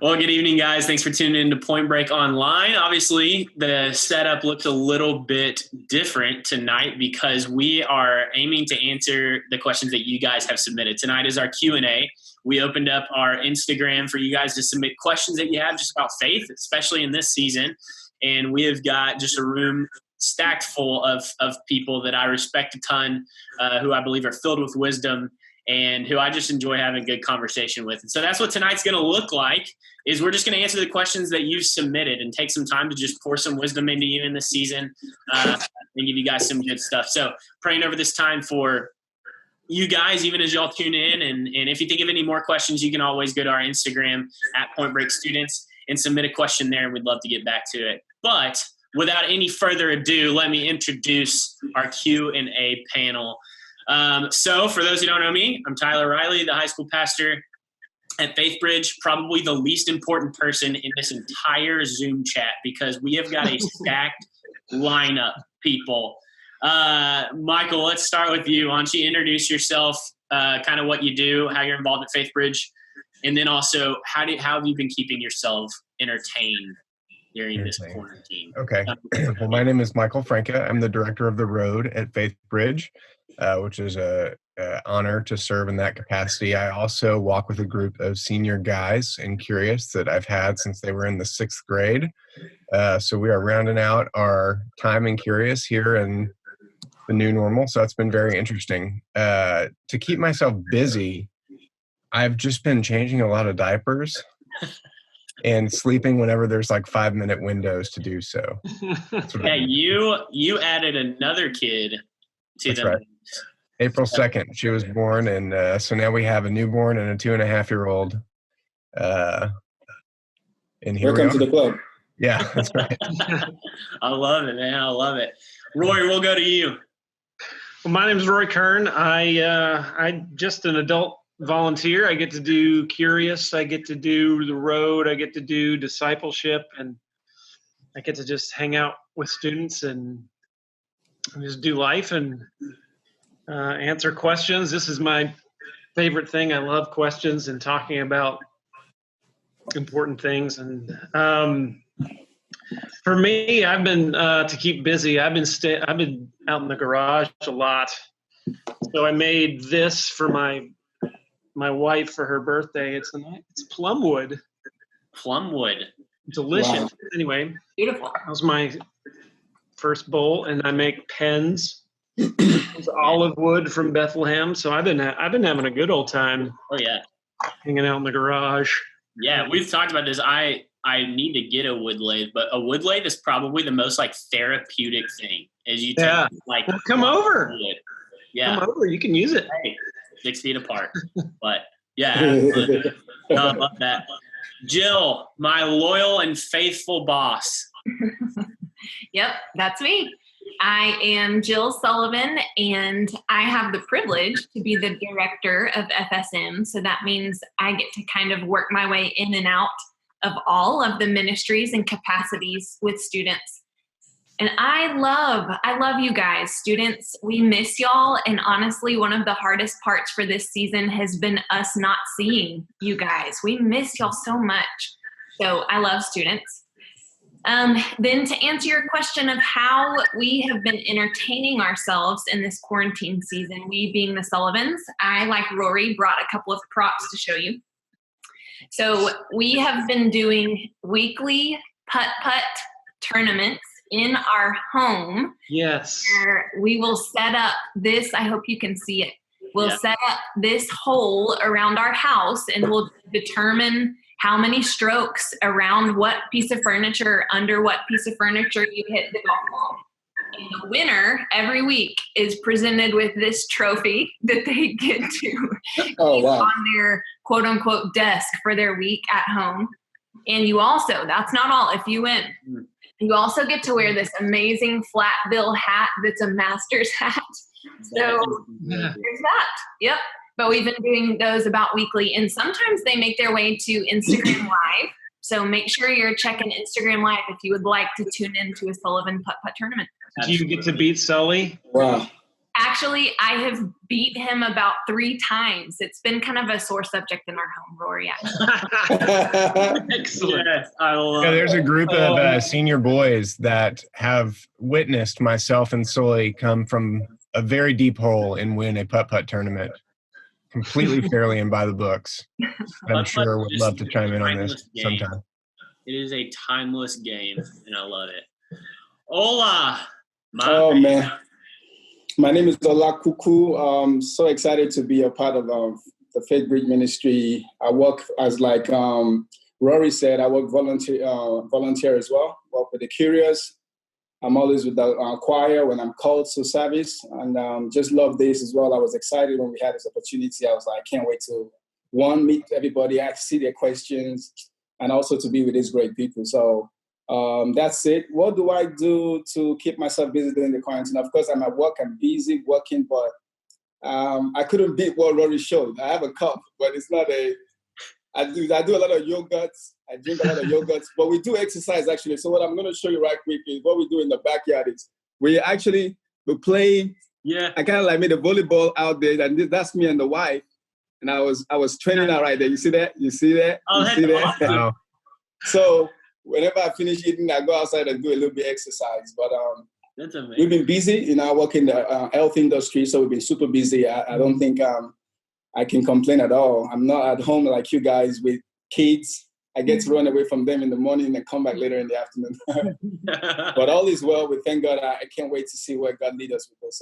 Well, good evening, guys. Thanks for tuning in to Pointbreak Online. Obviously, the setup looks a little bit different tonight because we are aiming to answer the questions that you guys have submitted. Tonight is our Q&A. We opened up our Instagram for you guys to submit questions that you have just about faith, especially in this season. And we have got just a room stacked full of people that I respect a ton, who I believe are filled with wisdom and who I just enjoy having a good conversation with. And so that's what tonight's going to look like, is we're just going to answer the questions that you've submitted and take some time to just pour some wisdom into you in this season and give you guys some good stuff. So praying over this time for you guys, even as y'all tune in. And if you think of any more questions, you can always go to our Instagram at Pointbreak Students and submit a question there, and we'd love to get back to it. But without any further ado, let me introduce our Q&A panel. So for those who don't know me, I'm Tyler Riley, the high school pastor at Faith Bridge, probably the least important person in this entire Zoom chat because we have got a stacked lineup, people. Michael, let's start with you. Why don't you introduce yourself, kind of what you do, how you're involved at Faith Bridge, and then also how have you been keeping yourself entertained during this quarantine? Okay. Well, my name is Michael Franca. I'm the director of the road at Faith Bridge, which is a honor to serve in that capacity. I also walk with a group of senior guys in Curious that I've had since they were in the 6th grade. So we are rounding out our time in Curious here in the new normal. So it's been very interesting. To keep myself busy, I've just been changing a lot of diapers and sleeping whenever there's like 5-minute windows to do so. Yeah, you added another kid to That's the right. April 2nd, she was born, and so now we have a newborn and a 2.5-year-old. And here Welcome to the club. Yeah, that's right. I love it, man. I love it. Rory, we'll go to you. Well, my name is Roy Kern. I just an adult volunteer. I get to do Curious. I get to do the road. I get to do discipleship, and I get to just hang out with students and just do life and answer questions. This is my favorite thing. I love questions and talking about important things. And for me, I've been to keep busy. I've been out in the garage a lot. So I made this for my wife for her birthday. It's plumwood. Plumwood. Delicious. Wow. Anyway, Beautiful. that was my first bowl, and I make pens. It's olive wood from Bethlehem. So I've been having a good old time. Oh yeah, hanging out in the garage. Yeah, we've talked about this. I need to get a wood lathe, but a wood lathe is probably the most like therapeutic thing. As you take, like, well, come over. Wood. Yeah, come over. You can use it. Hey, 6 feet apart. But yeah, no, I love that. Jill, my loyal and faithful boss. Yep, that's me. I am Jill Sullivan, and I have the privilege to be the director of FSM. So that means I get to kind of work my way in and out of all of the ministries and capacities with students. And I love you guys, students. We miss y'all. And honestly, one of the hardest parts for this season has been us not seeing you guys. We miss y'all so much. So I love students. Then to answer your question of how we have been entertaining ourselves in this quarantine season, we being the Sullivans, I, like Rory, brought a couple of props to show you. So we have been doing weekly putt-putt tournaments in our home. Yes. Where we will set up this, I hope you can see it. We'll set up this hole around our house, and we'll determine how many strokes around what piece of furniture, under what piece of furniture you hit the golf ball. And the winner every week is presented with this trophy that they get to keep on their quote unquote desk for their week at home. And you also, that's not all, if you win, you also get to wear this amazing flat bill hat that's a master's hat. So there's that. Yep. But we've been doing those about weekly, and sometimes they make their way to Instagram Live. So make sure you're checking Instagram Live if you would like to tune into a Sullivan putt-putt tournament. Do you get to beat Sully? Wow. Actually, I have beat him about 3 times. It's been kind of a sore subject in our home, Rory. Excellent. Yes, I love There's a it. group of senior boys that have witnessed myself and Sully come from a very deep hole and win a putt-putt tournament completely fairly and by the books. And I'm Putt-putt sure is would just love to chime in on this timeless game. sometime. It is a timeless game, and I love it. Hola. Man. My name is Ola Kuku. So excited to be a part of the Faith Bridge Ministry. I work as Rory said, I work volunteer as well. Work with the Curious. I'm always with the choir when I'm called to service, and just love this as well. I was excited when we had this opportunity. I was like, I can't wait to, one, meet everybody, see their questions, and also to be with these great people. So that's it. What do I do to keep myself busy during the quarantine? Of course, I'm at work. I'm busy working, but I couldn't beat what Rory showed. I have a cup, but it's not a. I do a lot of yogurts. I drink a lot of yogurts, but we do exercise actually. So what I'm going to show you right quick is what we do in the backyard is we play. Yeah. I kind of like made a volleyball out there, and that's me and the wife. And I was training out right there. You see that? You see that? Oh, you see that? Awesome. Wow. So whenever I finish eating, I go outside and do a little bit of exercise. But That's amazing. we've been busy. I work in the health industry, so we've been super busy. I don't think I can complain at all. I'm not at home like you guys with kids. I get to run away from them in the morning and come back later in the afternoon. But all is well. We thank God. I can't wait to see where God leads us with this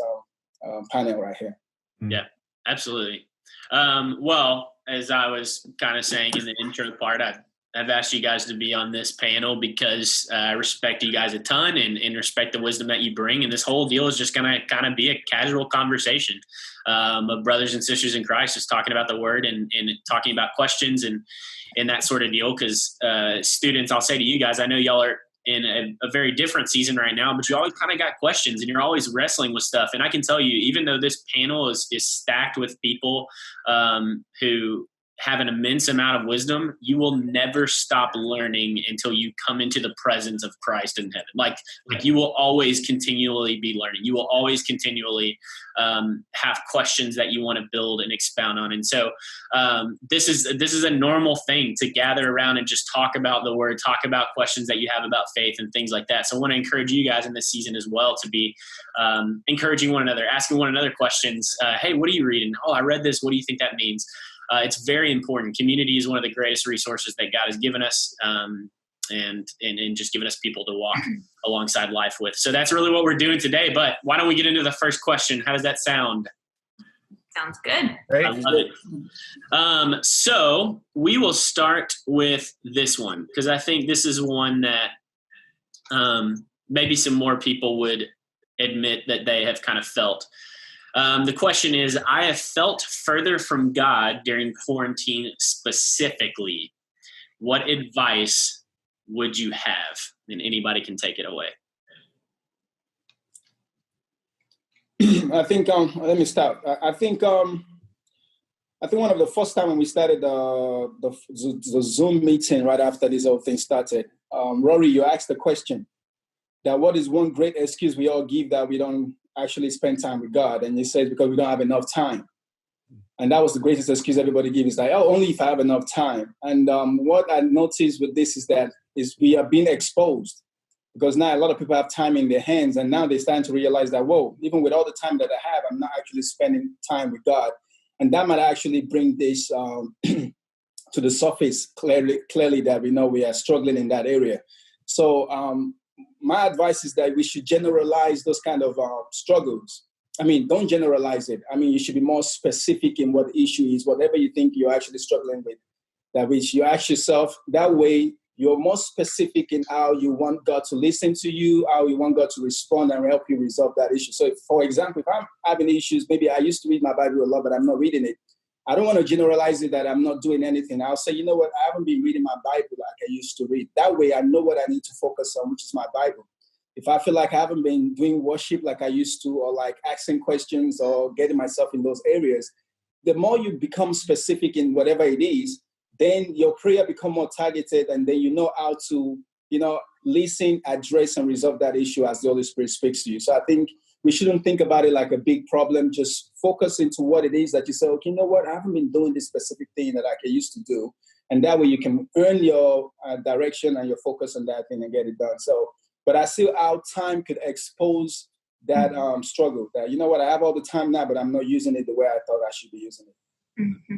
panel right here. Yeah, absolutely. Well, as I was kind of saying in the intro part, I've asked you guys to be on this panel because I respect you guys a ton and respect the wisdom that you bring. And this whole deal is just going to kind of be a casual conversation of brothers and sisters in Christ, just talking about the word and talking about questions and that sort of deal. Because students, I'll say to you guys, I know y'all are in a very different season right now, but you always kind of got questions and you're always wrestling with stuff. And I can tell you, even though this panel is stacked with people who have an immense amount of wisdom, you will never stop learning until you come into the presence of Christ in heaven. Like you will always continually be learning. You will always continually have questions that you want to build and expound on. And so this is a normal thing to gather around and just talk about the word, talk about questions that you have about faith and things like that. So I want to encourage you guys in this season as well to be encouraging one another, asking one another questions. Hey, what are you reading? Oh, I read this. What do you think that means? It's very important. Community is one of the greatest resources that God has given us, and just given us people to walk alongside life with. So that's really what we're doing today. But why don't we get into the first question? How does that sound? Sounds good. Great. I love it. So we will start with this one because I think this is one that maybe some more people would admit that they have kind of felt. The question is, I have felt further from God during quarantine specifically. What advice would you have? And anybody can take it away. I think, let me start. I think one of the first time when we started the Zoom meeting right after this whole thing started, Rory, you asked the question that what is one great excuse we all give that we don't actually spend time with God? And you said because we don't have enough time. And that was the greatest excuse everybody gives. It's like, oh, only if I have enough time. And what I noticed with this is that we are being exposed because now a lot of people have time in their hands, and now they're starting to realize that, whoa, even with all the time that I have, I'm not actually spending time with God. And that might actually bring this to the surface clearly that we know we are struggling in that area. So my advice is that we should generalize those kind of struggles. I mean, don't generalize it. I mean, you should be more specific in what the issue is, whatever you think you're actually struggling with, that which you ask yourself. That way, you're more specific in how you want God to listen to you, how you want God to respond and help you resolve that issue. So, for example, if I'm having issues, maybe I used to read my Bible a lot, but I'm not reading it. I don't want to generalize it that I'm not doing anything. I'll say, you know what, I haven't been reading my Bible like I used to read. That way, I know what I need to focus on, which is my Bible. If I feel like I haven't been doing worship like I used to, or like asking questions or getting myself in those areas, the more you become specific in whatever it is, then your prayer become more targeted, and then you know how to, listen, address, and resolve that issue as the Holy Spirit speaks to you. So I think we shouldn't think about it like a big problem. Just focus into what it is that you say, okay, you know what, I haven't been doing this specific thing that I used to do. And that way you can earn your direction and your focus on that thing and get it done. So, but I see how time could expose that struggle. That, you know what, I have all the time now, but I'm not using it the way I thought I should be using it. Mm-hmm.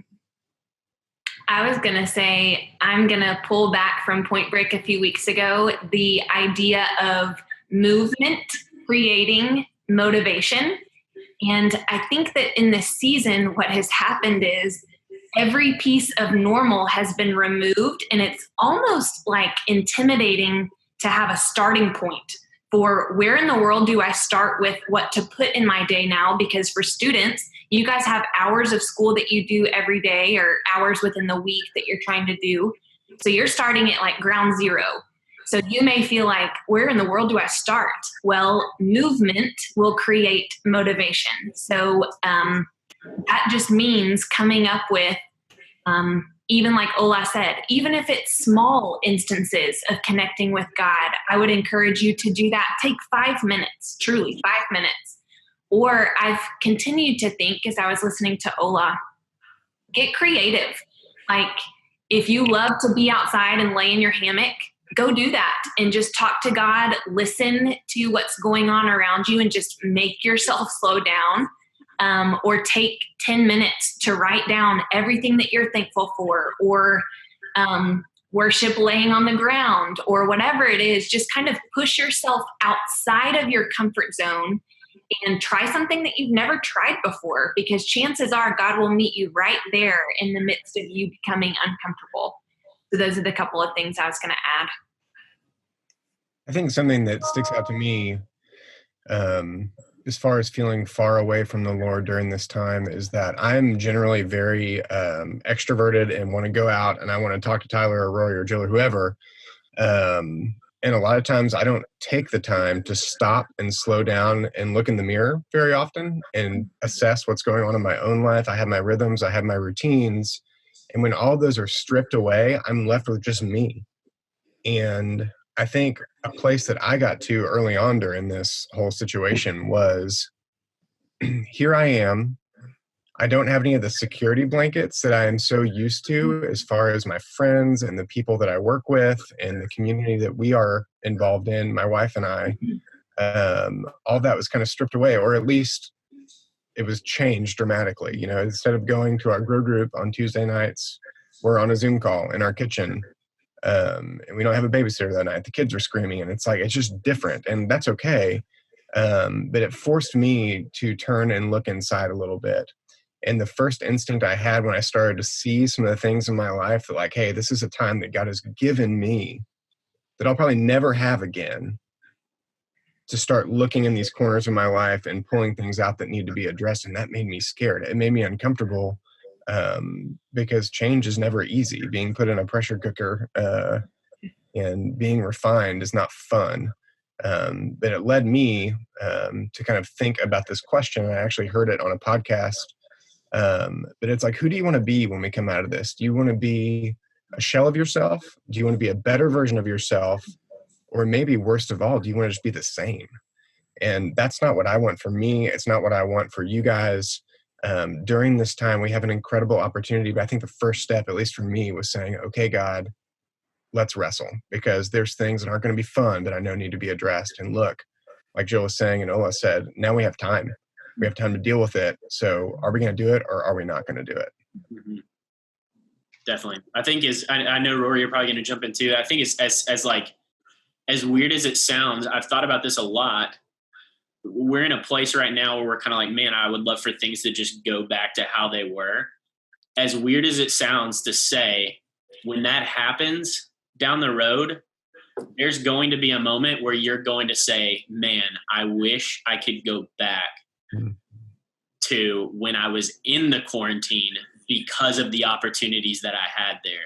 I was going to say, I'm going to pull back from Point Break a few weeks ago, the idea of movement creating motivation. And I think that in this season, what has happened is every piece of normal has been removed, and it's almost like intimidating to have a starting point for where in the world do I start with what to put in my day now? Because for students, you guys have hours of school that you do every day or hours within the week that you're trying to do. So you're starting at like ground zero. So you may feel like, where in the world do I start? Well, movement will create motivation. So that just means coming up with, even like Ola said, even if it's small instances of connecting with God, I would encourage you to do that. Take 5 minutes, truly 5 minutes. Or I've continued to think as I was listening to Ola, get creative. Like if you love to be outside and lay in your hammock, go do that and just talk to God, listen to what's going on around you and just make yourself slow down. Or take 10 minutes to write down everything that you're thankful for, or worship laying on the ground, or whatever it is. Just kind of push yourself outside of your comfort zone and try something that you've never tried before, because chances are God will meet you right there in the midst of you becoming uncomfortable. So those are the couple of things I was going to add. I think something that sticks out to me as far as feeling far away from the Lord during this time is that I'm generally very extroverted and want to go out and I want to talk to Tyler or Rory or Jill or whoever. And a lot of times I don't take the time to stop and slow down and look in the mirror very often and assess what's going on in my own life. I have my rhythms, I have my routines. And when all those are stripped away, I'm left with just me. And I think a place that I got to early on during this whole situation was, here I am. I don't have any of the security blankets that I am so used to as far as my friends and the people that I work with and the community that we are involved in, my wife and I. All that was kind of stripped away, or at least it was changed dramatically. You know, instead of going to our grow group on Tuesday nights, we're on a Zoom call in our kitchen. And we don't have a babysitter that night. The kids are screaming and it's like, it's just different, and that's okay. But it forced me to turn and look inside a little bit. And the first instinct I had when I started to see some of the things in my life that like, hey, this is a time that God has given me that I'll probably never have again, to start looking in these corners of my life and pulling things out that need to be addressed. And that made me scared. It made me uncomfortable. Because change is never easy. Being put in a pressure cooker and being refined is not fun. But it led me to kind of think about this question. I actually heard it on a podcast. But it's like, who do you want to be when we come out of this? Do you want to be a shell of yourself? Do you want to be a better version of yourself? Or maybe worst of all, do you want to just be the same? And that's not what I want for me. It's not what I want for you guys. During this time, we have an incredible opportunity. But I think the first step, at least for me, was saying, okay, God, let's wrestle, because there's things that aren't going to be fun that I know need to be addressed. And look, like Jill was saying and Ola said, now we have time. We have time to deal with it. So are we going to do it, or are we not going to do it? Mm-hmm. Definitely. I think I know, Rory, you're probably going to jump in too. I think it's as weird as it sounds, I've thought about this a lot. We're in a place right now where we're kind of like, man, I would love for things to just go back to how they were. As weird as it sounds to say, when that happens down the road, there's going to be a moment where you're going to say, man, I wish I could go back to when I was in the quarantine because of the opportunities that I had there.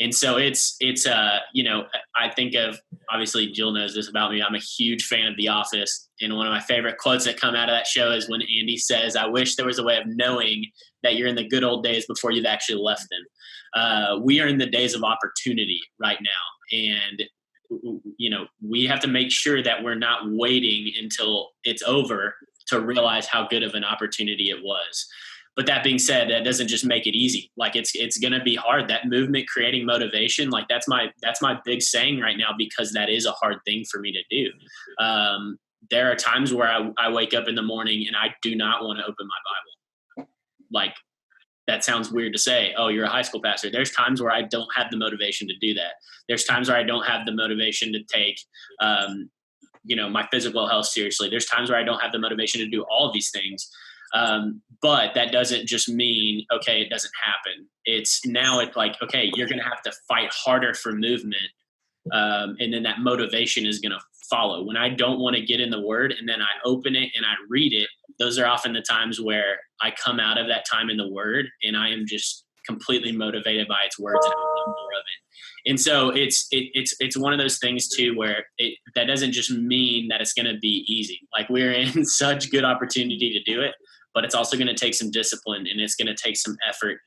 And so it's I think of, obviously Jill knows this about me, I'm a huge fan of The Office. And one of my favorite quotes that come out of that show is when Andy says, I wish there was a way of knowing that you're in the good old days before you've actually left them. We are in the days of opportunity right now. And, we have to make sure that we're not waiting until it's over to realize how good of an opportunity it was. But that being said, that doesn't just make it easy. Like it's going to be hard. That movement creating motivation, like that's my big saying right now, because that is a hard thing for me to do. There are times where I wake up in the morning and I do not want to open my Bible. Like, that sounds weird to say, oh, you're a high school pastor. There's times where I don't have the motivation to do that. There's times where I don't have the motivation to take, my physical health seriously. There's times where I don't have the motivation to do all of these things. But that doesn't just mean, okay, it doesn't happen. It's like, okay, you're going to have to fight harder for movement. And then that motivation is going to follow. When I don't want to get in the word and then I open it and I read it, those are often the times where I come out of that time in the word and I am just completely motivated by its words and I want more of it. And so it's one of those things too, where that doesn't just mean that it's going to be easy. Like, we're in such good opportunity to do it, but it's also going to take some discipline and it's going to take some effort.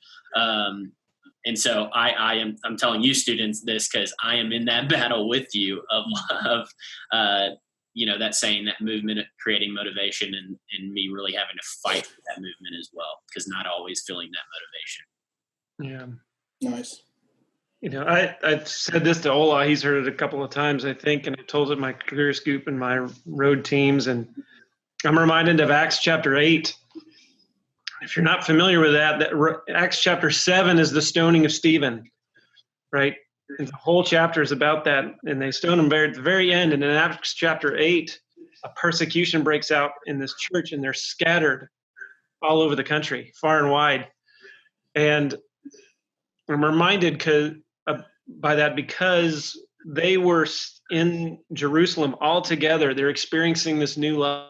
And so I'm telling you students this because I am in that battle with you of that saying, that movement, creating motivation, and me really having to fight for that movement as well, because not always feeling that motivation. Yeah. Nice. I've said this to Ola. He's heard it a couple of times, I think, and I told it in my career scoop and my road teams. And I'm reminded of Acts chapter 8. If you're not familiar with that Acts chapter 7 is the stoning of Stephen, right? And the whole chapter is about that. And they stone him at the very end. And in Acts chapter 8, a persecution breaks out in this church, and they're scattered all over the country, far and wide. And I'm reminded by that because they were in Jerusalem all together. They're experiencing this new life.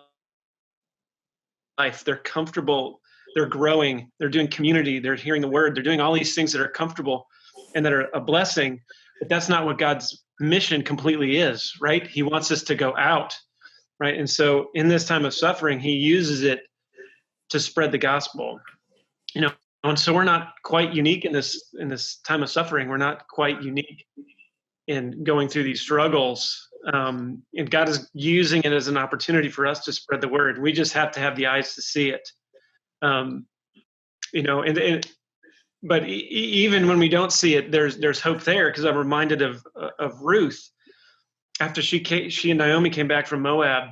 They're comfortable. They're growing. They're doing community. They're hearing the word. They're doing all these things that are comfortable and that are a blessing. But that's not what God's mission completely is, right? He wants us to go out, right? And so in this time of suffering, he uses it to spread the gospel. And so we're not quite unique in this time of suffering. We're not quite unique in going through these struggles. And God is using it as an opportunity for us to spread the word. We just have to have the eyes to see it. But even when we don't see it, there's hope there, because I'm reminded of Ruth after she and Naomi came back from Moab,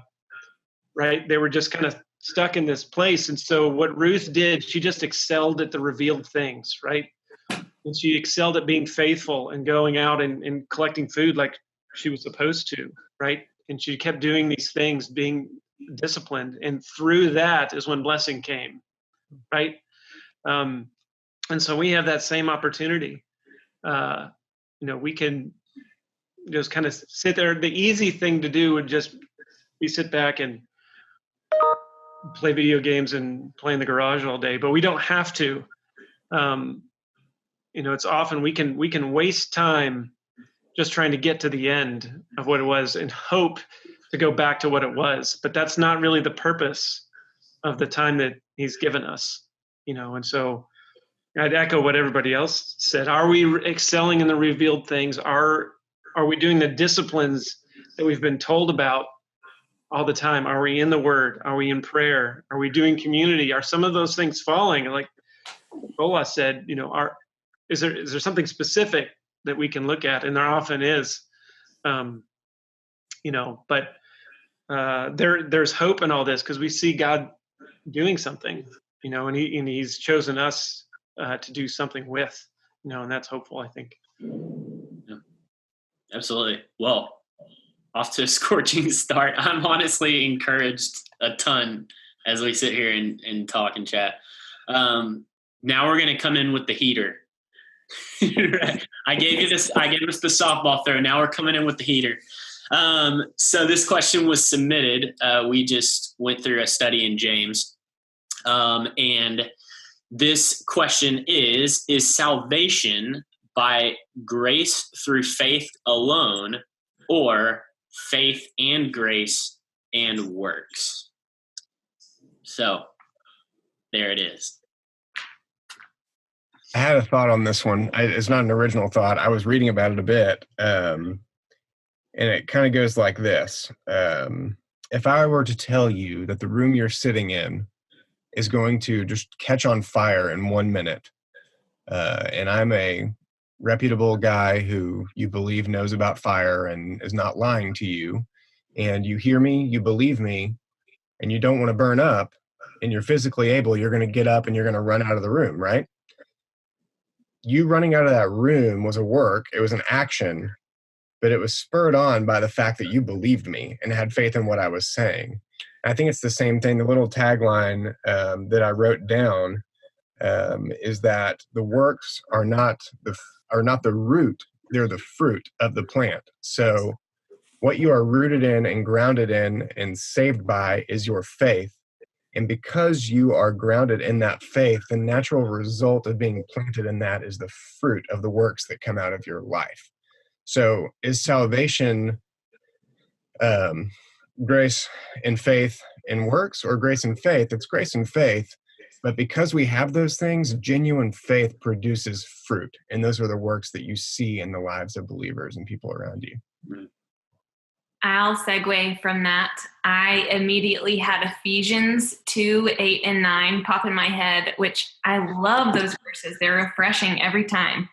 right? They were just kind of stuck in this place. And so what Ruth did, she just excelled at the revealed things, right? And she excelled at being faithful and going out and collecting food like she was supposed to, right? And she kept doing these things, being disciplined. And through that is when blessing came, right? And so we have that same opportunity. We can just kind of sit there. The easy thing to do would just be sit back and play video games and play in the garage all day, but we don't have to. It's often we can waste time just trying to get to the end of what it was and hope to go back to what it was. But that's not really the purpose of the time that he's given us, and so I'd echo what everybody else said. Are we excelling in the revealed things? Are we doing the disciplines that we've been told about all the time? Are we in the word? Are we in prayer? Are we doing community? Are some of those things falling? Like Ola said, is there something specific that we can look at? And there often is, but there's hope in all this because we see God doing something, and he's chosen us to do something with, and that's hopeful, I think. Yeah, absolutely. Well, off to a scorching start. I'm honestly encouraged a ton as we sit here and talk and chat. Now we're going to come in with the heater. I gave us the softball throw. Now we're coming in with the heater. So this question was submitted. We just went through a study in James. And this question is salvation by grace through faith alone, or faith and grace and works? So there it is. I had a thought on this one. It's not an original thought. I was reading about it a bit, and it kind of goes like this. if I were to tell you that the room you're sitting in is going to just catch on fire in 1 minute, and I'm a reputable guy who you believe knows about fire and is not lying to you, and you hear me, you believe me, and you don't want to burn up, and you're physically able, you're going to get up and you're going to run out of the room, right? You running out of that room was a work, it was an action, but it was spurred on by the fact that you believed me and had faith in what I was saying. I think it's the same thing. The little tagline that I wrote down is that the works are not the root; they're the fruit of the plant. So, what you are rooted in and grounded in and saved by is your faith. And because you are grounded in that faith, the natural result of being planted in that is the fruit of the works that come out of your life. So is salvation grace and faith and works, or grace and faith? It's grace and faith, but because we have those things, genuine faith produces fruit. And those are the works that you see in the lives of believers and people around you. I'll segue from that. I immediately had Ephesians 2, 8, and 9 pop in my head, which I love those verses. They're refreshing every time.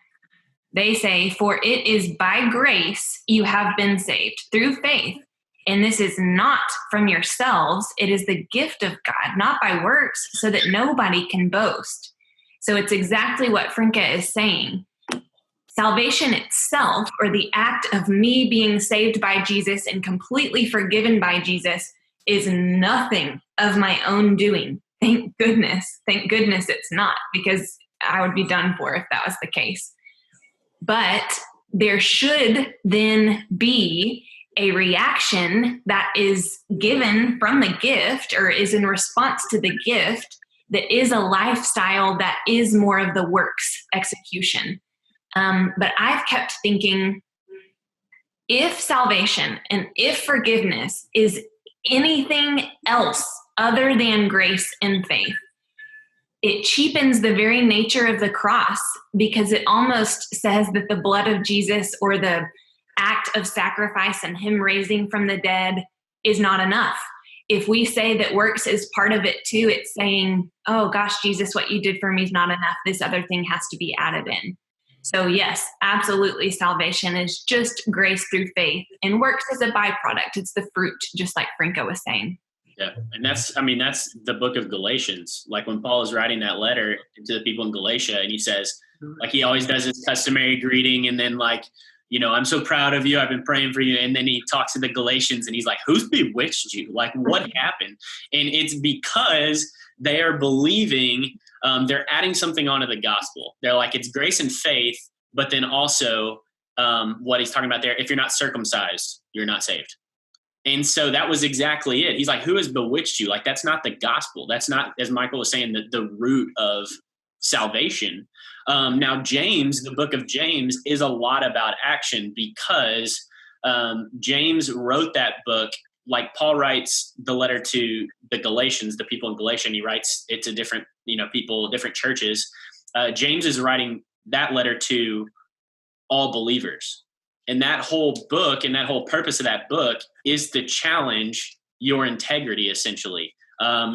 They say, "For it is by grace you have been saved through faith, and this is not from yourselves. It is the gift of God, not by works, so that nobody can boast." So it's exactly what Franca is saying. Salvation itself, or the act of me being saved by Jesus and completely forgiven by Jesus, is nothing of my own doing. Thank goodness. Thank goodness it's not, because I would be done for if that was the case. But there should then be a reaction that is given from the gift, or is in response to the gift, that is a lifestyle that is more of the works execution. But I've kept thinking, if salvation and if forgiveness is anything else other than grace and faith, it cheapens the very nature of the cross, because it almost says that the blood of Jesus, or the act of sacrifice and him raising from the dead, is not enough. If we say that works is part of it too, it's saying, oh gosh, Jesus, what you did for me is not enough. This other thing has to be added in. So yes, absolutely, salvation is just grace through faith, and works is a byproduct. It's the fruit, just like Franco was saying. Yeah, and that's the book of Galatians. Like when Paul is writing that letter to the people in Galatia, and he says, like he always does his customary greeting, and then like, I'm so proud of you, I've been praying for you, and then he talks to the Galatians, and he's like, who's bewitched you? Like, what happened? And it's because they are believing, they're adding something onto the gospel. They're like, it's grace and faith, but then also what he's talking about there, if you're not circumcised, you're not saved. And so that was exactly it. He's like, who has bewitched you? Like, that's not the gospel. That's not, as Michael was saying, the root of salvation. Now, James, the book of James, is a lot about action, because James wrote that book. Like Paul writes the letter to the Galatians, the people in Galatia, and he writes it to different, people, different churches. James is writing that letter to all believers. And that whole book and that whole purpose of that book is to challenge your integrity, essentially,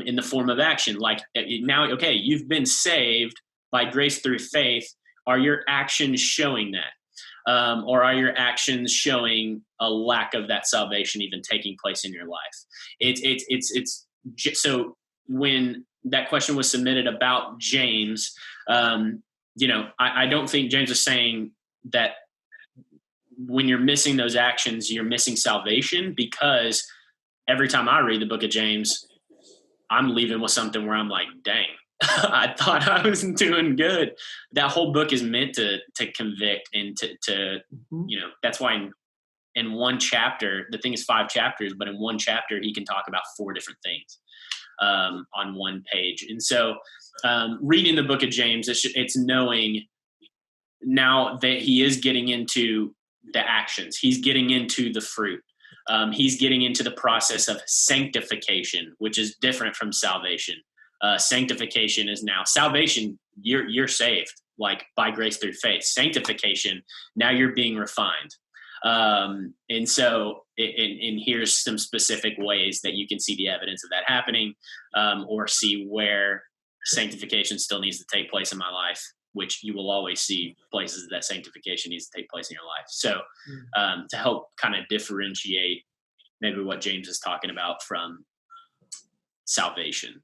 in the form of action. Like now, okay, you've been saved by grace through faith. Are your actions showing that? Or are your actions showing a lack of that salvation even taking place in your life? So when that question was submitted about James, I don't think James is saying that when you're missing those actions, you're missing salvation, because every time I read the book of James, I'm leaving with something where I'm like, dang, I thought I was doing good. That whole book is meant to convict and to that's why in one chapter, the thing is 5 chapters, but in one chapter, he can talk about 4 different things on one page. And so reading the book of James, it's knowing now that he is getting into the actions. He's getting into the fruit. He's getting into the process of sanctification, which is different from salvation. Sanctification is now salvation. You're saved, like by grace through faith. Sanctification, now you're being refined. And so and here's some specific ways that you can see the evidence of that happening, or see where sanctification still needs to take place in my life, which you will always see places that sanctification needs to take place in your life. So to help kind of differentiate maybe what James is talking about from salvation.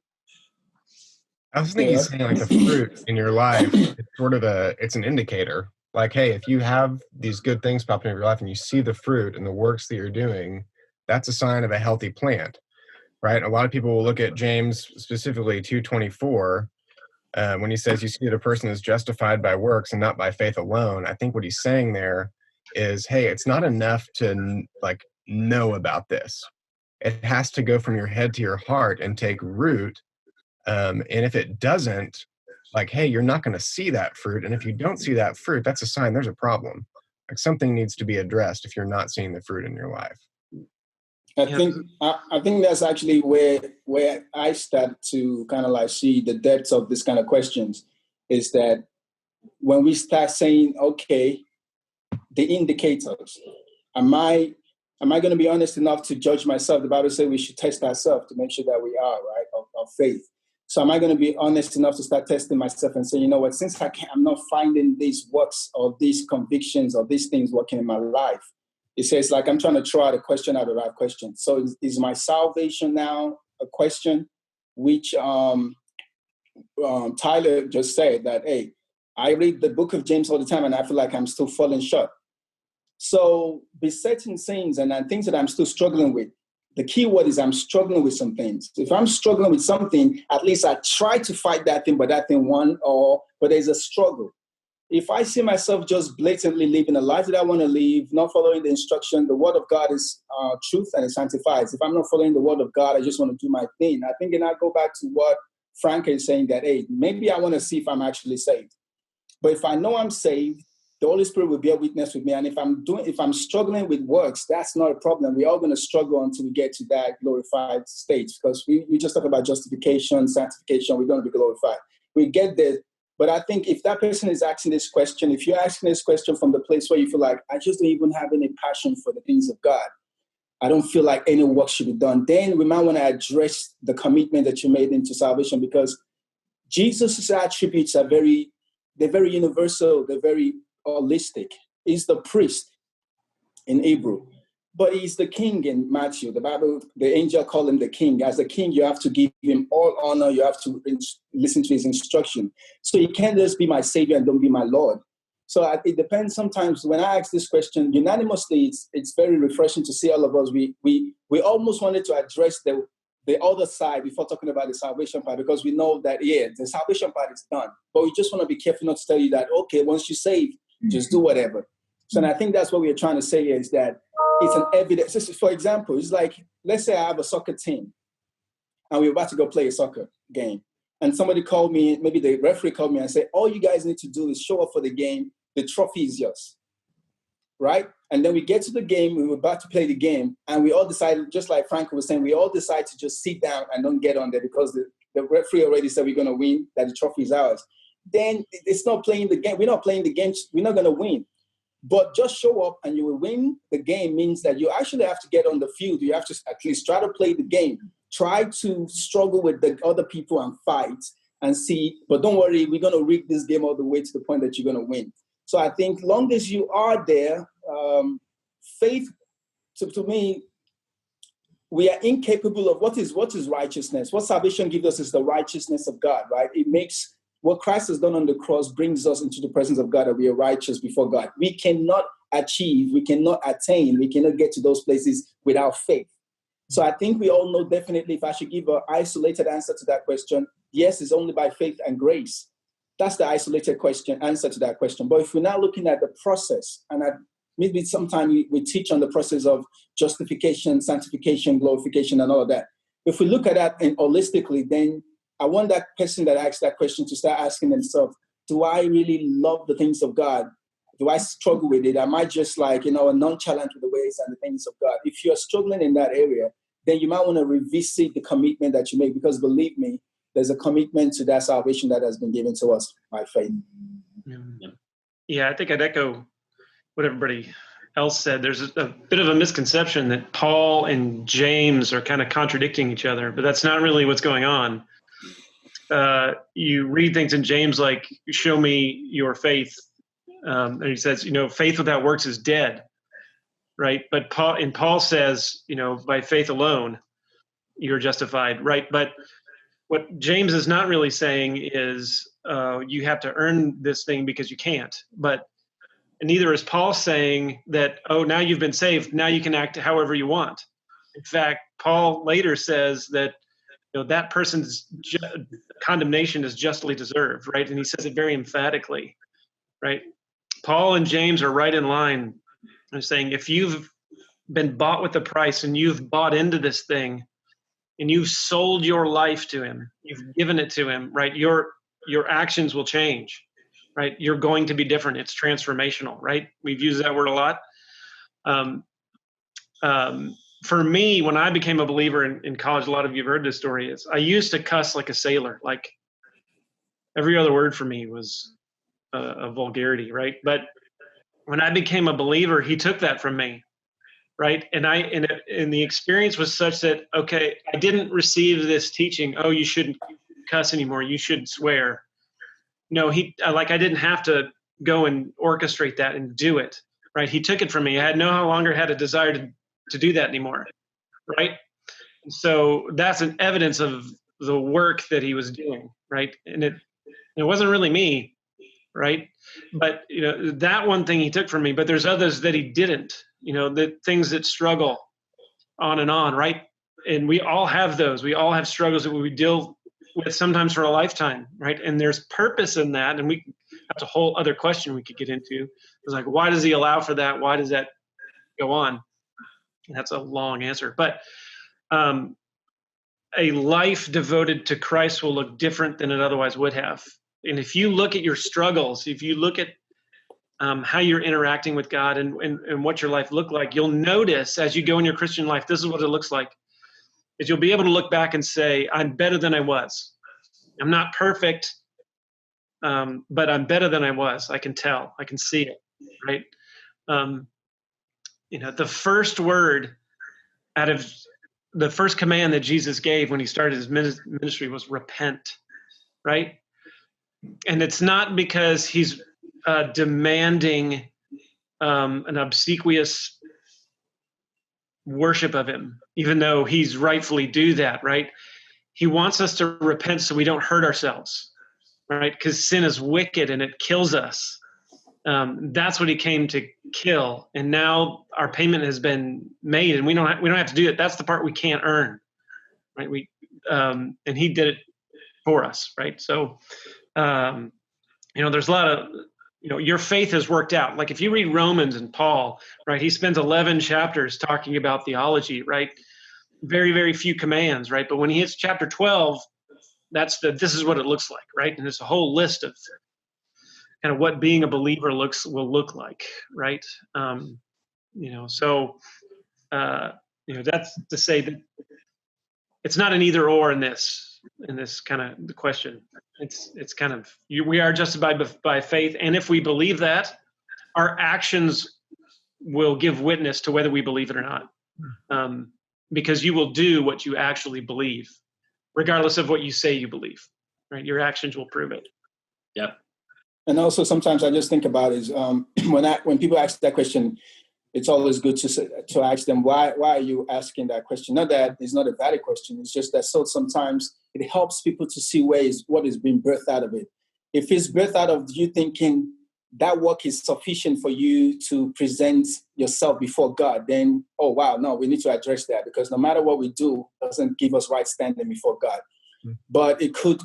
I was thinking saying like the fruit in your life, it's sort of it's an indicator. Like, hey, if you have these good things popping in your life and you see the fruit and the works that you're doing, that's a sign of a healthy plant, right? A lot of people will look at James, specifically 2:24, when he says you see that a person is justified by works and not by faith alone. I think what he's saying there is, hey, it's not enough to like know about this. It has to go from your head to your heart and take root. And if it doesn't, like, hey, you're not going to see that fruit. And if you don't see that fruit, that's a sign there's a problem. Like something needs to be addressed if you're not seeing the fruit in your life. I think that's actually where I start to kind of like see the depths of this kind of questions, is that when we start saying, okay, the indicators, am I going to be honest enough to judge myself? The Bible says we should test ourselves to make sure that we are right of faith. So am I going to be honest enough to start testing myself and say, you know what, since I'm not finding these works or these convictions or these things working in my life, it says like I'm trying to throw out a question out of that question. So is my salvation now a question? Which Tyler just said that, hey, I read the book of James all the time and I feel like I'm still falling short. So besetting things and things that I'm still struggling with. The key word is I'm struggling with some things. If I'm struggling with something, at least I try to fight that thing, but that thing won, but there's a struggle. If I see myself just blatantly living a life that I want to live, not following the instruction, the word of God is truth and it sanctifies. If I'm not following the word of God, I just want to do my thing. I think, and I go back to what Frank is saying, that, hey, maybe I want to see if I'm actually saved. But if I know I'm saved, the Holy Spirit will bear witness with me. And if I'm struggling with works, that's not a problem. We're all going to struggle until we get to that glorified state, because we just talk about justification, sanctification. We're going to be glorified. We get there. But I think if that person is asking this question, if you're asking this question from the place where you feel like, I just don't even have any passion for the things of God, I don't feel like any work should be done, then we might want to address the commitment that you made into salvation, because Jesus' attributes are they're very universal. They're very holistic. He's the priest in Hebrew, but he's the king in Matthew. The Bible, the angel called him the king. As the king, you have to give him all honor. You have to listen to his instruction. So he can't just be my savior and don't be my Lord. So it depends. Sometimes when I ask this question unanimously, it's very refreshing to see all of us. We almost wanted to address the other side before talking about the salvation part, because we know that, yeah, the salvation part is done. But we just want to be careful not to tell you that, okay, once you're saved, just do whatever. So and I think that's what we're trying to say here, is that it's an evidence. For example, it's like, let's say I have a soccer team and we're about to go play a soccer game. And somebody called me, maybe the referee called me and said, all you guys need to do is show up for the game. The trophy is yours, right? And then we get to the game, we were about to play the game, and we all decided, just like Frank was saying, we all decide to just sit down and don't get on there because the referee already said we're going to win, that the trophy is ours. Then it's not playing the game. We're not playing the game. We're not going to win. But just show up and you will win the game means that you actually have to get on the field. You have to at least try to play the game. Try to struggle with the other people and fight and see. But don't worry, we're going to rig this game all the way to the point that you're going to win. So I think long as you are there, faith, to me, we are incapable of what is righteousness. What salvation gives us is the righteousness of God, right? It makes what Christ has done on the cross brings us into the presence of God, that we are righteous before God. We cannot achieve, we cannot attain, we cannot get to those places without faith. So I think we all know definitely, if I should give an isolated answer to that question, yes, it's only by faith and grace. That's the isolated answer to that question. But if we're now looking at the process, and maybe sometime we teach on the process of justification, sanctification, glorification, and all of that. If we look at that holistically, then I want that person that asked that question to start asking themselves, do I really love the things of God? Do I struggle with it? Am I just like, nonchalant with the ways and the things of God? If you're struggling in that area, then you might want to revisit the commitment that you make, because believe me, there's a commitment to that salvation that has been given to us by faith. Yeah, I think I'd echo what everybody else said, there's a bit of a misconception that Paul and James are kind of contradicting each other, but that's not really what's going on. You read things in James like, show me your faith. And he says, faith without works is dead, right? But Paul says, by faith alone, you're justified, right? But what James is not really saying is you have to earn this thing because you can't. But neither is Paul saying that, oh, now you've been saved, now you can act however you want. In fact, Paul later says that that person's condemnation is justly deserved, right? And he says it very emphatically, right? Paul and James are right in line. They're saying if you've been bought with a price and you've bought into this thing and you've sold your life to him, you've given it to him, right? Your actions will change, right? You're going to be different. It's transformational, right? We've used that word a lot. For me, when I became a believer in college, a lot of you have heard this story, is I used to cuss like a sailor. Like every other word for me was a vulgarity, right? But when I became a believer, he took that from me, right? And the experience was such that, okay, I didn't receive this teaching, oh, you shouldn't cuss anymore, you shouldn't swear. No, I didn't have to go and orchestrate that and do it, right? He took it from me. I no longer had a desire to do that anymore, right? So that's an evidence of the work that he was doing, right? And it wasn't really me, right? But that one thing he took from me, but there's others that he didn't, the things that struggle on and on, right? And we all have those. We all have struggles that we deal with sometimes for a lifetime, right? And there's purpose in that, and that's a whole other question we could get into. It's like, why does he allow for that? Why does that go on? And that's a long answer, but a life devoted to Christ will look different than it otherwise would have. And if you look at your struggles, if you look at how you're interacting with God and what your life looked like, you'll notice as you go in your Christian life, this is what it looks like, is you'll be able to look back and say, I'm better than I was. I'm not perfect, but I'm better than I was. I can tell, I can see it, right? The first word out of the first command that Jesus gave when he started his ministry was repent, right? And it's not because he's demanding an obsequious worship of him, even though he's rightfully do that, right? He wants us to repent so we don't hurt ourselves, right? Because sin is wicked and it kills us. That's what he came to kill, and now our payment has been made, and we don't have to do it. That's the part we can't earn, right? And he did it for us, right? So, there's a lot of, your faith has worked out. Like if you read Romans and Paul, right? He spends 11 chapters talking about theology, right? Very, very few commands, right? But when he hits chapter 12, this is what it looks like, right? And there's a whole list of kind of what being a believer will look like, right? So that's to say that it's not an either or in this kind of the question. It's kind of we are justified by faith, and if we believe that, our actions will give witness to whether we believe it or not, because you will do what you actually believe, regardless of what you say you believe, right? Your actions will prove it. Yep. And also sometimes I just think about is when people ask that question, it's always good to ask them, why are you asking that question? Not that it's not a valid question. It's just that sometimes it helps people to see what is being birthed out of it. If it's birthed out of you thinking that work is sufficient for you to present yourself before God, then, oh, wow, no, we need to address that, because no matter what we do, it doesn't give us right standing before God. But it could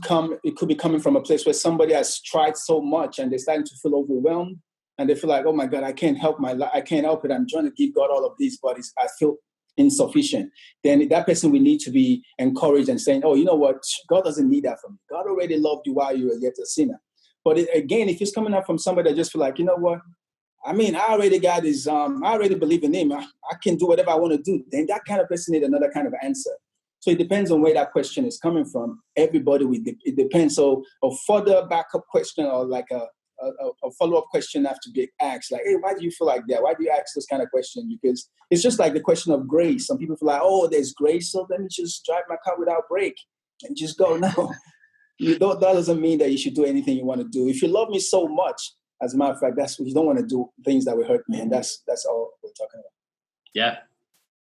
be coming from a place where somebody has tried so much and they're starting to feel overwhelmed, and they feel like, oh my God, I can't help my life. I can't help it. I'm trying to give God all of these, but I feel insufficient. Then that person will need to be encouraged and saying, oh, you know what? God doesn't need that from me. God already loved you while you were yet a sinner. But again, if it's coming up from somebody that just feel like, you know what? I mean, I already got his, I already believe in him. I can do whatever I want to do. Then that kind of person needs another kind of answer. So it depends on where that question is coming from. Everybody, it depends. So a further backup question or like a a follow-up question have to be asked, like, hey, why do you feel like that? Why do you ask this kind of question? Because it's just like the question of grace. Some people feel like, oh, there's grace, so let me just drive my car without brake and just go. No, that doesn't mean that you should do anything you want to do. If you love me so much, as a matter of fact, that's what you don't want to do, things that will hurt me, and that's all we're talking about. Yeah.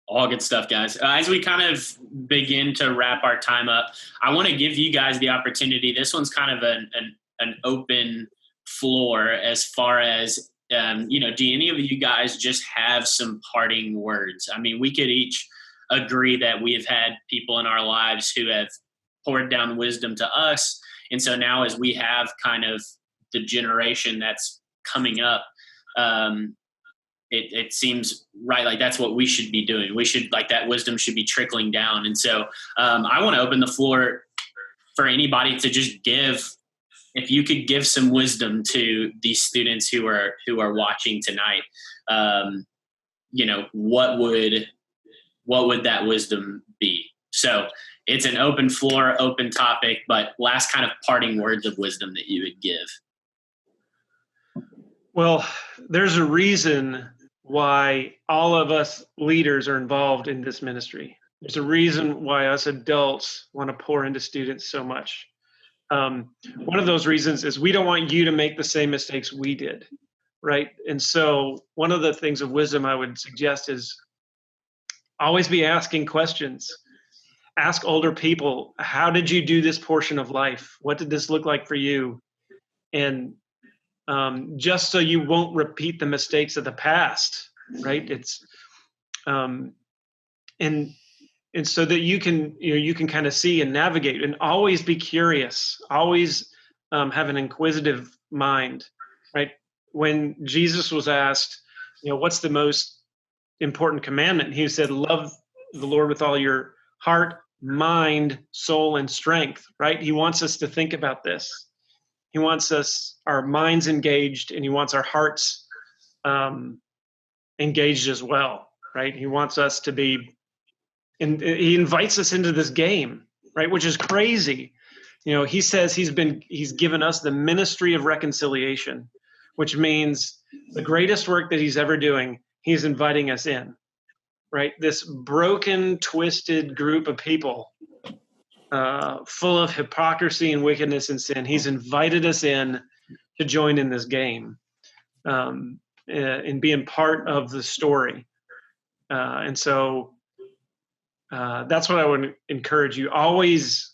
All good stuff, guys. As we kind of begin to wrap our time up, I want to give you guys the opportunity. This one's kind of an open floor as far as, do any of you guys just have some parting words? I mean, we could each agree that we have had people in our lives who have poured down wisdom to us. And so now as we have kind of the generation that's coming up, it seems right, like that's what we should be doing. We should, like, that wisdom should be trickling down. And so I want to open the floor for anybody to just give, if you could give some wisdom to these students who are watching tonight, what would that wisdom be? So it's an open floor, open topic, but last kind of parting words of wisdom that you would give. Well, there's a reason why all of us leaders are involved in this ministry. There's a reason why us adults want to pour into students so much. One of those reasons is we don't want you to make the same mistakes we did, right? And so one of the things of wisdom I would suggest is always be asking questions. Ask older people, how did you do this portion of life? What did this look like for you? And just so you won't repeat the mistakes of the past, right? It's and so that you can kind of see and navigate, and always be curious, always have an inquisitive mind, right? When Jesus was asked, what's the most important commandment? He said, love the Lord with all your heart, mind, soul, and strength, right? He wants us to think about this. He wants our minds engaged, and he wants our hearts engaged as well, right? He wants us to be, and he invites us into this game, right? Which is crazy. He says he's given us the ministry of reconciliation, which means the greatest work that he's ever doing, he's inviting us in, right? This broken, twisted group of people, full of hypocrisy and wickedness and sin. He's invited us in to join in this game and being part of the story. And so that's what I would encourage you. Always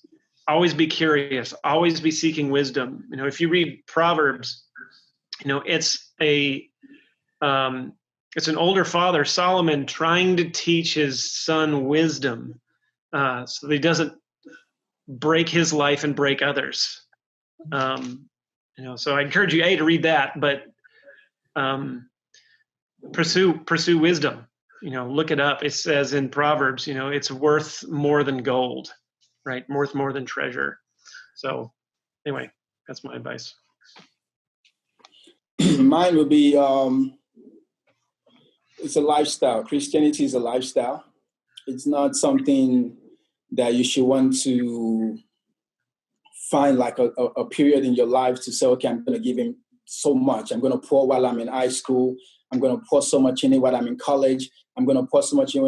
be curious. Always be seeking wisdom. If you read Proverbs, it's an older father, Solomon, trying to teach his son wisdom so that he doesn't break his life and break others. So I encourage you, to read that, but pursue wisdom. Look it up. It says in Proverbs, it's worth more than gold, right? Worth more than treasure. So anyway, that's my advice. Mine would be, it's a lifestyle. Christianity is a lifestyle. It's not something that you should want to find like a period in your life to say, okay, I'm going to give him so much. I'm going to pour while I'm in high school. I'm going to pour so much in it while I'm in college. I'm going to pour so much in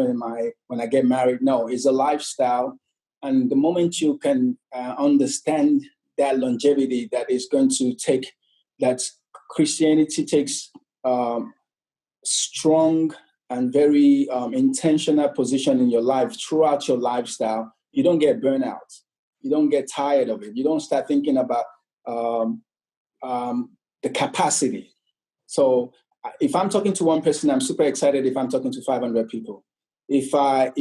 when I get married. No, it's a lifestyle. And the moment you can understand that longevity that is going to take, that Christianity takes strong and very intentional position in your life throughout your lifestyle, you don't get burnout. You don't get tired of it. You don't start thinking about the capacity. So if I'm talking to one person, I'm super excited if I'm talking to 500 people. If I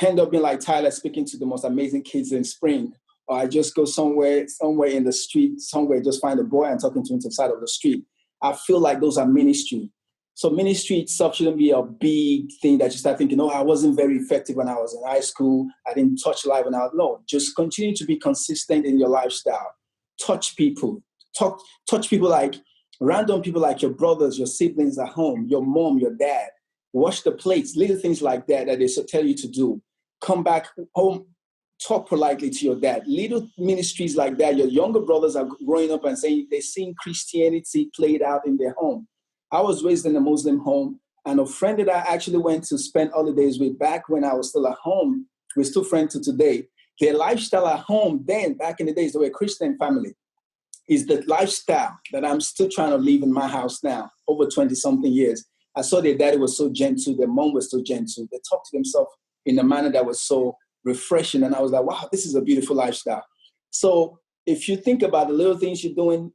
end up being like Tyler, speaking to the most amazing kids in spring, or I just go somewhere in the street, somewhere, just find a boy and talking to him to the side of the street, I feel like those are ministry. So ministry itself shouldn't be a big thing that you start thinking, I wasn't very effective when I was in high school. I didn't touch life no, just continue to be consistent in your lifestyle. Touch people. Touch people, like random people, like your brothers, your siblings at home, your mom, your dad. Wash the plates, little things like that they tell you to do. Come back home talk politely to your dad. Little ministries like that, your younger brothers are growing up and saying they're seeing Christianity played out in their home. I was raised in a Muslim home, and a friend that I actually went to spend holidays with back when I was still at home, we're still friends to today. Their lifestyle at home then, back in the days, they were a Christian family, is the lifestyle that I'm still trying to live in my house now, over 20-something years. I saw their daddy was so gentle, their mom was so gentle. They talked to themselves in a manner that was so refreshing. And I was like, wow, this is a beautiful lifestyle. So if you think about the little things you're doing,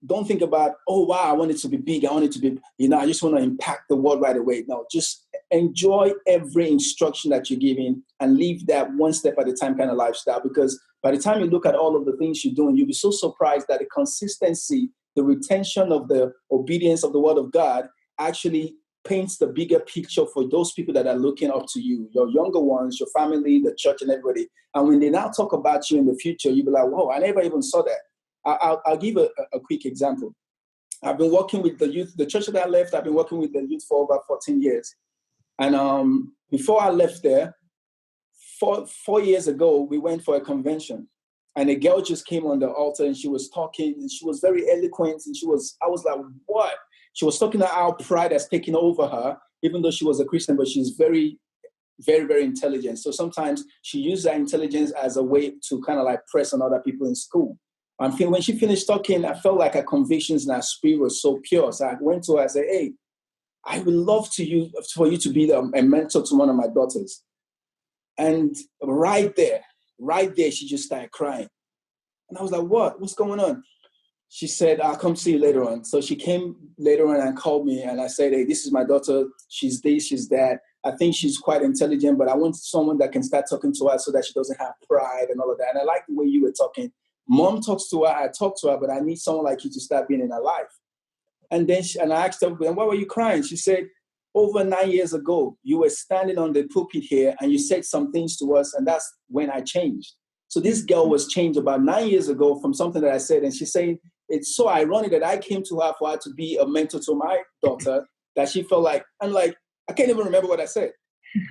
don't think about, oh, wow, I want it to be big. I want it to be, I just want to impact the world right away. No, just enjoy every instruction that you're giving and live that one step at a time kind of lifestyle. Because by the time you look at all of the things you're doing, you'll be so surprised that the consistency, the retention of the obedience of the word of God actually paints the bigger picture for those people that are looking up to you, your younger ones, your family, the church, and everybody. And when they now talk about you in the future, you'll be like, whoa, I never even saw that. I'll give a quick example. I've been working with the youth, the church that I left, I've been working with the youth for over 14 years. And before I left there, four years ago, we went for a convention. And a girl just came on the altar and she was talking and she was very eloquent. And I was like, what? She was talking about how pride has taken over her, even though she was a Christian, but she's very, very, very intelligent. So sometimes she used that intelligence as a way to kind of like press on other people in school. When she finished talking, I felt like her convictions and her spirit was so pure. So I went to her and said, hey, I would love for you to be a mentor to one of my daughters. And right there, she just started crying. And I was like, what's going on? She said, I'll come see you later on. So she came later on and called me and I said, hey, this is my daughter. She's this, she's that. I think she's quite intelligent, but I want someone that can start talking to her so that she doesn't have pride and all of that. And I like the way you were talking. Mom talks to her, I talk to her, but I need someone like you to start being in her life. And then I asked her, why were you crying? She said, over 9 years ago, you were standing on the pulpit here and you said some things to us, and that's when I changed. So this girl was changed about 9 years ago from something that I said, and she's saying, it's so ironic that I came to her for her to be a mentor to my daughter that she felt like, I'm like, I can't even remember what I said.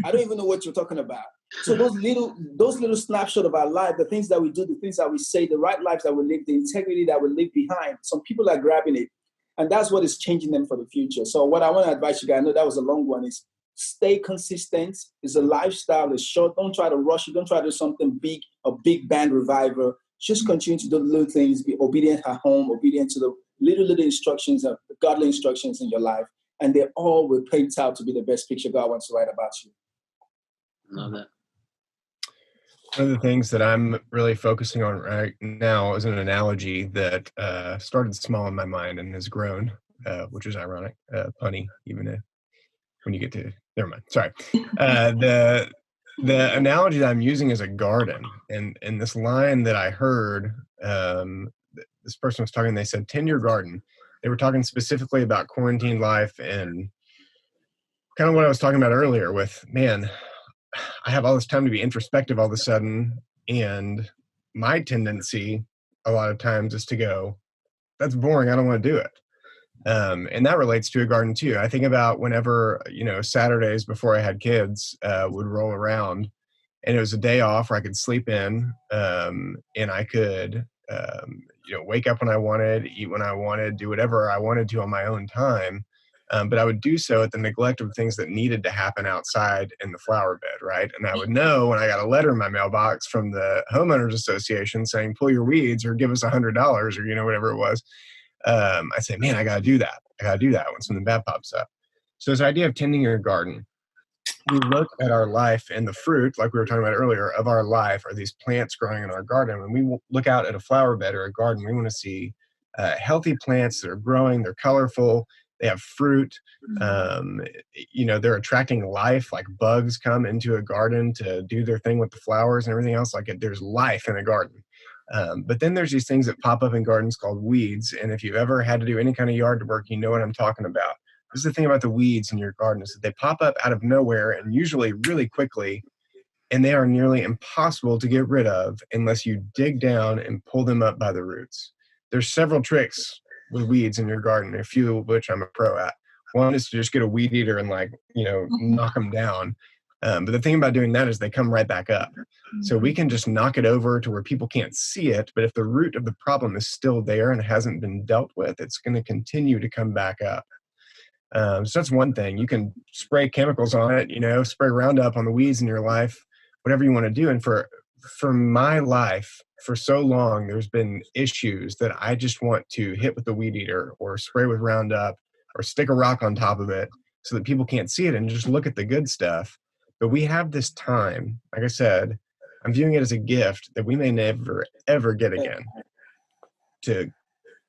I don't even know what you're talking about. So those little snapshots of our life, the things that we do, the things that we say, the right lives that we live, the integrity that we leave behind, some people are grabbing it. And that's what is changing them for the future. So what I want to advise you guys, I know that was a long one, is stay consistent. It's a lifestyle. It's short. Don't try to rush it. Don't try to do something big, a big band revival. Just continue to do the little things. Be obedient at home, obedient to the little instructions, the godly instructions in your life. And they all will paint out to be the best picture God wants to write about you. Love that. One of the things that I'm really focusing on right now is an analogy that started small in my mind and has grown, which is ironic, punny, even if when you get to, never mind, sorry. The analogy that I'm using is a garden. And this line that I heard, this person was talking, they said, tend your garden. They were talking specifically about quarantine life and kind of what I was talking about earlier with, man, I have all this time to be introspective all of a sudden, and my tendency a lot of times is to go, that's boring, I don't want to do it. And that relates to a garden too. I think about whenever, Saturdays before I had kids would roll around and it was a day off where I could sleep in and I could, wake up when I wanted, eat when I wanted, do whatever I wanted to on my own time. But I would do so at the neglect of things that needed to happen outside in the flower bed, right? And I would know when I got a letter in my mailbox from the homeowners association saying, pull your weeds or give us $100 or, whatever it was. I say, man, I got to do that. I got to do that when something bad pops up. So this idea of tending your garden, we look at our life and the fruit, like we were talking about earlier, of our life are these plants growing in our garden. When we look out at a flower bed or a garden, we want to see healthy plants that are growing, they're colorful, they have fruit, they're attracting life, like bugs come into a garden to do their thing with the flowers and everything else. There's life in a garden. But then there's these things that pop up in gardens called weeds. And if you've ever had to do any kind of yard work, you know what I'm talking about. This is the thing about the weeds in your garden is that they pop up out of nowhere and usually really quickly, and they are nearly impossible to get rid of unless you dig down and pull them up by the roots. There's several tricks with weeds in your garden, a few of which I'm a pro at. One is to just get a weed eater and knock them down. But the thing about doing that is they come right back up. So we can just knock it over to where people can't see it. But if the root of the problem is still there and hasn't been dealt with, it's going to continue to come back up. So that's one thing. You can spray chemicals on it, spray Roundup on the weeds in your life, whatever you want to do. And for my life, for so long, there's been issues that I just want to hit with the weed eater or spray with Roundup or stick a rock on top of it so that people can't see it and just look at the good stuff. But we have this time, like I said, I'm viewing it as a gift that we may never, ever get again, to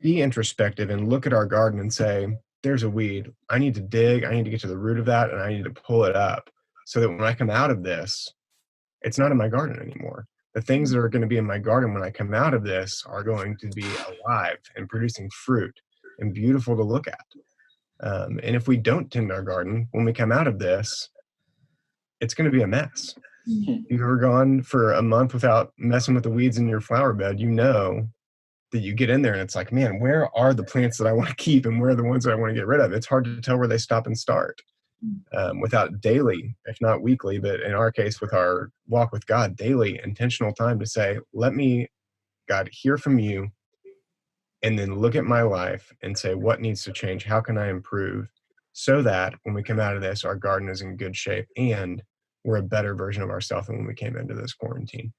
be introspective and look at our garden and say, there's a weed. I need to dig. I need to get to the root of that, and I need to pull it up so that when I come out of this, it's not in my garden anymore. The things that are going to be in my garden when I come out of this are going to be alive and producing fruit and beautiful to look at. And if we don't tend our garden, when we come out of this, it's going to be a mess. If you've ever gone for a month without messing with the weeds in your flower bed, you know that you get in there and it's like, man, where are the plants that I want to keep and where are the ones that I want to get rid of? It's hard to tell where they stop and start without daily, if not weekly, but in our case with our walk with God, daily intentional time to say, let me, God, hear from you, and then look at my life and say, what needs to change? How can I improve? So that when we come out of this, our garden is in good shape and we're a better version of ourselves than when we came into this quarantine.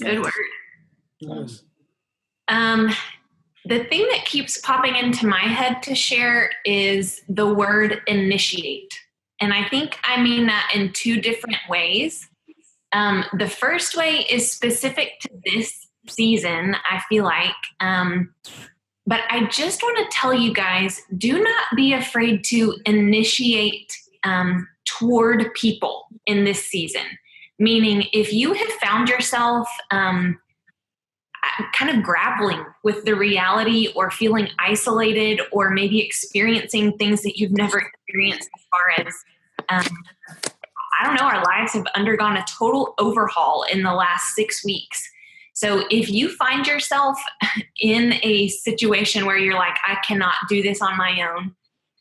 Good word. Nice. The thing that keeps popping into my head to share is the word initiate. And I think I mean that in two different ways. The first way is specific to this season, I feel like. But I just want to tell you guys, do not be afraid to initiate toward people in this season. Meaning, if you have found yourself kind of grappling with the reality or feeling isolated or maybe experiencing things that you've never experienced as far as, I don't know, our lives have undergone a total overhaul in the last 6 weeks. So if you find yourself in a situation where you're like, I cannot do this on my own,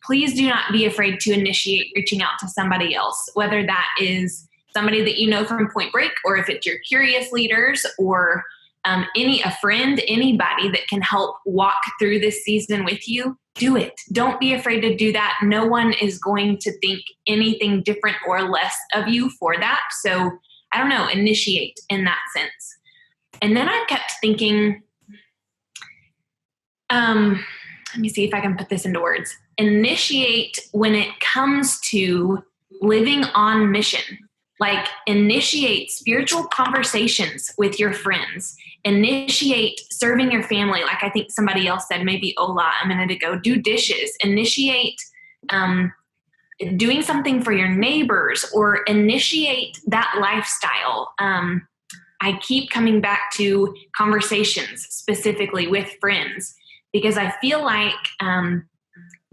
please do not be afraid to initiate reaching out to somebody else, whether that is somebody that you know from Point Break, or if it's your Curious leaders, or a friend, anybody that can help walk through this season with you. Do it. Don't be afraid to do that. No one is going to think anything different or less of you for that. So I don't know, initiate in that sense. And then I kept thinking, let me see if I can put this into words. Initiate when it comes to living on mission. Like, initiate spiritual conversations with your friends. Initiate serving your family. Like I think somebody else said, maybe Ola a minute ago, do dishes. Initiate doing something for your neighbors, or initiate that lifestyle. I keep coming back to conversations specifically with friends, because I feel like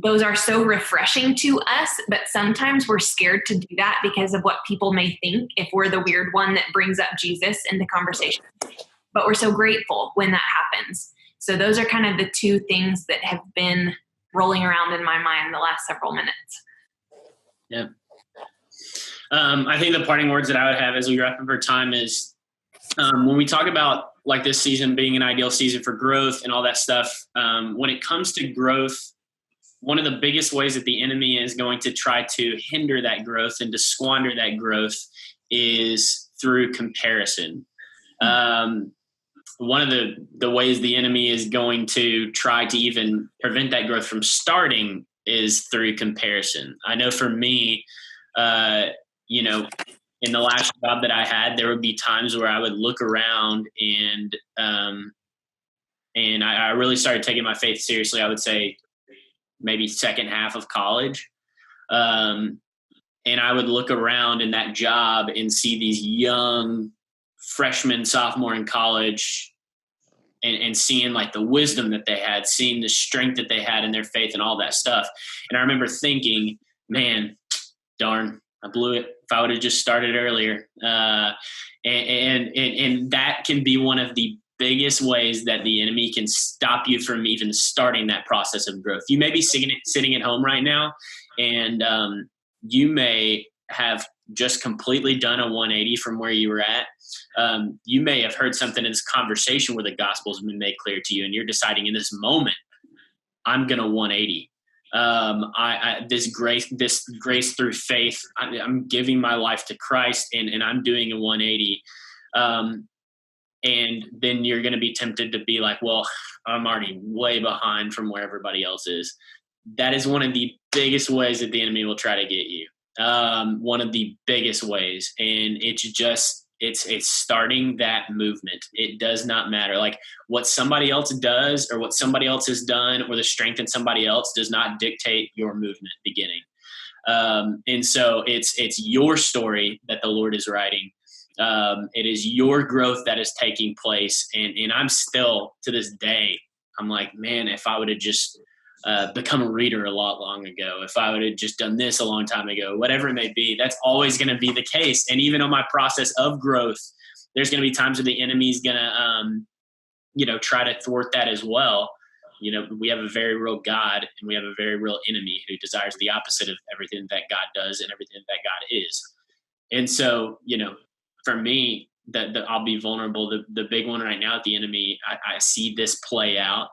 those are so refreshing to us, but sometimes we're scared to do that because of what people may think if we're the weird one that brings up Jesus in the conversation. But we're so grateful when that happens. So those are kind of the two things that have been rolling around in my mind the last several minutes. Yeah. I think the parting words that I would have as we wrap up our time is, when we talk about like this season being an ideal season for growth and all that stuff, when it comes to growth, one of the biggest ways that the enemy is going to try to hinder that growth and to squander that growth is through comparison. One of the ways the enemy is going to try to even prevent that growth from starting is through comparison. I know for me, in the last job that I had, there would be times where I would look around and I really started taking my faith seriously, I would say maybe second half of college. And I would look around in that job and see these young freshmen, sophomore in college, and seeing like the wisdom that they had, seeing the strength that they had in their faith and all that stuff. And I remember thinking, man, darn, I blew it. If I would have just started earlier. And that can be one of the biggest ways that the enemy can stop you from even starting that process of growth. You may be sitting at home right now, and you may have just completely done a 180 from where you were at. You may have heard something in this conversation where the gospel's been made clear to you, and you're deciding in this moment, I'm going to 180. This grace through faith, I'm giving my life to Christ, and I'm doing a 180. And then you're going to be tempted to be like, well, I'm already way behind from where everybody else is. That is one of the biggest ways that the enemy will try to get you. One of the biggest ways. And it's starting that movement. It does not matter. Like what somebody else does or what somebody else has done or the strength in somebody else does not dictate your movement beginning. And so it's your story that the Lord is writing. It is your growth that is taking place. And I'm still to this day, I'm like, man, if I would have just become a reader a lot long ago, if I would have just done this a long time ago, whatever it may be, that's always going to be the case. And even on my process of growth, there's going to be times where the enemy's going to, try to thwart that as well. We have a very real God and we have a very real enemy who desires the opposite of everything that God does and everything that God is. And so, for me, I'll be vulnerable. The big one right now at the enemy, I see this play out.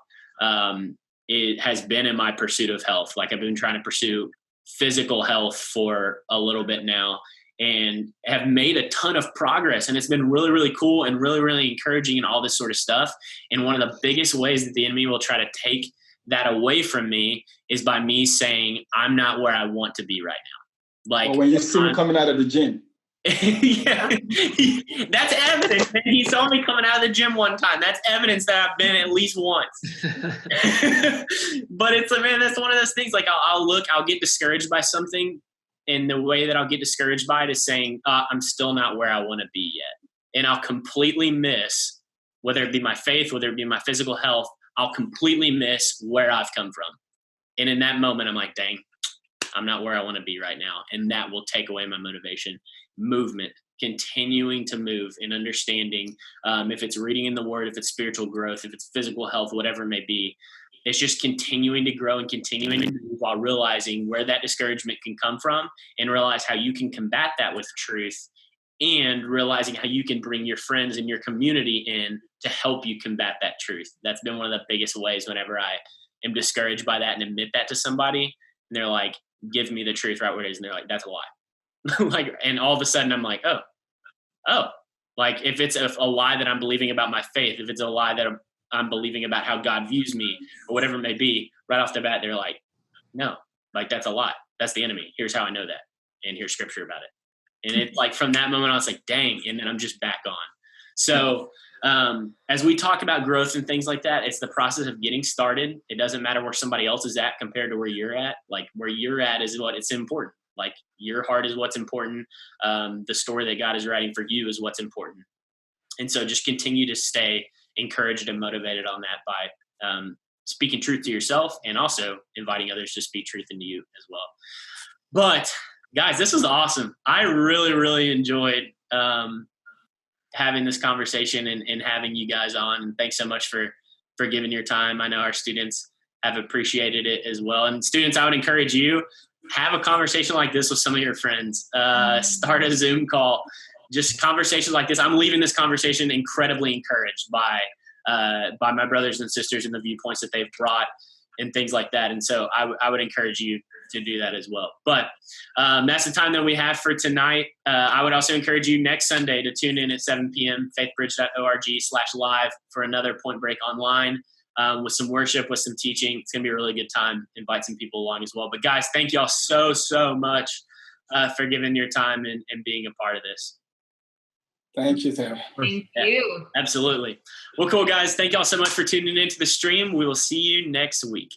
It has been in my pursuit of health. Like I've been trying to pursue physical health for a little bit now and have made a ton of progress. And it's been really, really cool and really, really encouraging and all this sort of stuff. And one of the biggest ways that the enemy will try to take that away from me is by me saying, I'm not where I want to be right now. Like when you see me coming out of the gym. Yeah, that's evidence. Man. He saw me coming out of the gym one time. That's evidence that I've been at least once. But it's that's one of those things. Like I'll get discouraged by something, and the way that I'll get discouraged by it is saying I'm still not where I want to be yet, and I'll completely miss whether it be my faith, whether it be my physical health. I'll completely miss where I've come from, and in that moment, I'm like, dang, I'm not where I want to be right now, and that will take away my motivation. Movement, continuing to move and understanding if it's reading in the word, if it's spiritual growth, if it's physical health, whatever it may be, it's just continuing to grow and continuing to move while realizing where that discouragement can come from and realize how you can combat that with truth and realizing how you can bring your friends and your community in to help you combat that truth. That's been one of the biggest ways whenever I am discouraged by that and admit that to somebody and they're like, give me the truth right where it is. And they're like, that's a lie. And all of a sudden I'm like, oh, like if it's a lie that I'm believing about my faith, if it's a lie that I'm believing about how God views me or whatever it may be, right off the bat, they're like, no, like that's a lie. That's the enemy. Here's how I know that. And here's scripture about it. And it's like, from that moment, I was like, dang. And then I'm just back on. So as we talk about growth and things like that, it's the process of getting started. It doesn't matter where somebody else is at compared to where you're at. Like where you're at is what it's important. Like your heart is what's important. The story that God is writing for you is what's important. And so just continue to stay encouraged and motivated on that by speaking truth to yourself and also inviting others to speak truth into you as well. But guys, this was awesome. I really, really enjoyed having this conversation and having you guys on. And thanks so much for giving your time. I know our students have appreciated it as well. And students, I would encourage you, have a conversation like this with some of your friends. Start a Zoom call. Just conversations like this. I'm leaving this conversation incredibly encouraged by my brothers and sisters and the viewpoints that they've brought and things like that. And so I would encourage you to do that as well. But that's the time that we have for tonight. I would also encourage you next Sunday to tune in at 7 p.m. faithbridge.org/live for another Point Break Online. With some worship, with some teaching. It's going to be a really good time. Invite some people along as well. But guys, thank y'all so much for giving your time and being a part of this. Thank you, Tim. Thank you. Absolutely. Well, cool, guys. Thank y'all so much for tuning into the stream. We will see you next week.